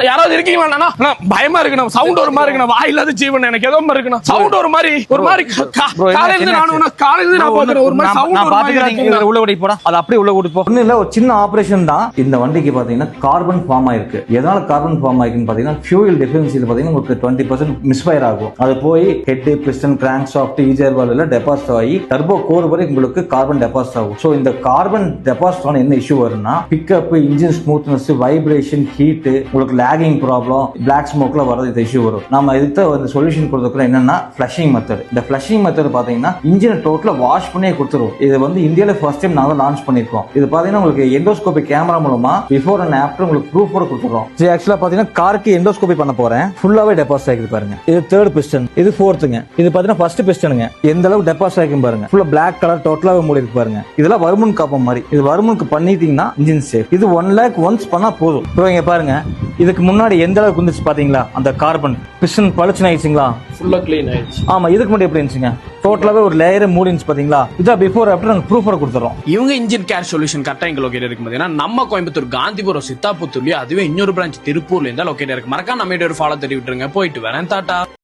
யாராவது இருக்கீங்களா? பயமா இருக்கு, சவுண்ட் ஒரு மாதிரி இருக்கு, வாயில்லாத ஜீவன் எனக்கு ஏதோ மாதிரி இருக்கு, சவுண்ட் ஒரு மாதிரி காலையில நான் பாக்குறேன் ஒரு மாதிரி சவுண்ட் உள்ள ஓடி போடா. அது அப்படியே உள்ள ஓடி போ. ஒண்ணு இல்ல, ஒரு சின்ன ஆபரேஷன் தான். இந்த வண்டிக்கு பாத்தீங்கன்னா கார்பன் ஃபார்ம் ஆயிருக்கு. எதனால கார்பன் ஃபார்ம் ஆயிருக்குன்னு பாத்தீங்கன்னா ஃபியூயல் டெஃபிஷியன்சில பாத்தீங்கன்னா உங்களுக்கு 20% மிஸ்ஃபயர் ஆகும். அது போய் head, piston, crankshaft, EGR வால்வ்ல டெபாசிட் ஆகி டர்போ கோர் வரை உங்களுக்கு கார்பன் டெபாசிட் ஆகும். சோ இந்த கார்பன் டெபாசிட் ஆன என்ன இஷ்யூ வரும்னா pickup, engine smoothness, vibration, heat, உங்களுக்கு லாகிங் ப்ராப்ளம், பிளாக் ஸ்மோக்ல வரது இந்த இஷ்யூ வரும். நம்ம இதுக்கு வந்து சொல்யூஷன் கொடுக்கறது என்னன்னா ஃபிளஷிங் மெத்தட். இந்த ஃபிளஷிங் மெத்தட் பாத்தீங்கன்னா இன்ஜினை டோட்டலா வாஷ் பண்ணியே கொடுத்துரும். இது வந்து இந்தியால ஃபர்ஸ்ட் டைம் நாங்க லான்ச் பண்ணிருக்கோம். இது பாத்தீங்கன்னா உங்களுக்கு எண்டோஸ்கோபி கேமரா மூலமா பிஃபோர் அண்ட் ஆஃப்டர் உங்களுக்கு ப்ரூஃபோட கொடுத்துறோம். ஆக்சுவலா பாத்தீங்கன்னா காருக்கு எண்டோஸ்கோபி பண்ண போறேன். ஃபுல்லாவே டெபாசிட் ஆகிது பாருங்க. இது தேர்ட் பிஸ்டன், இது ஃபோர்த்துங்க. இது பாத்தீங்கன்னா ஃபர்ஸ்ட் பிஸ்டனுங்க. எந்த அளவுக்கு டெபாசிட் ஆகிக்கும் பாருங்க. ஃபுல்லா பிளாக் கலர் டோட்டலாவே மூடி இருக்கு பாருங்க. இதெல்லாம் வருமுன் காப்பம் மாதிரி. இது வருமுனுக்கு பண்ணிட்டீங்கன்னா இன்ஜின் சேஃப். இது 1 lakh ஒன்ஸ் பண்ணா போதும். ப்ரோ இங்க பாருங்க, இதுக்கு முன்னாடி எந்த அளவுக்கு இருந்துச்சு பாத்தீங்களா? அந்த கார்பன் பிஸ்டன் பளிச்சுன்னு ஆயிடுச்சுங்களா? ஃபுல்லா க்ளீன் ஆயிடுச்சு. ஆமா, இதுக்கு முன்னாடி எப்படி இருந்துச்சுங்க? டோட்டலாவே ஒரு லேயர் மூடி இருந்துச்சு பாத்தீங்களா? இதான் பிஃபோர் ஆஃப்டர் நாங்க ப்ரூஃபோட கொடுத்துறோம். இவங்க இன்ஜின் கேர் சொல்யூஷன் கரெக்டா எங்க லொகேட் இருக்கு பாத்தீங்கன்னா நம்ம கோயம்புத்தூர், காந்திபுரம், சித்தாபுத்தூர்லயும், அதுவே இன்னொரு பிரான்ச் திருப்பூர்ல இருந்தா லொகேட் இருக்கு. மறக்காம நம்ம ஒரு ஃபாலோ தட்டி விட்டுருங்க. போயிட்டு வரேன். டாடா.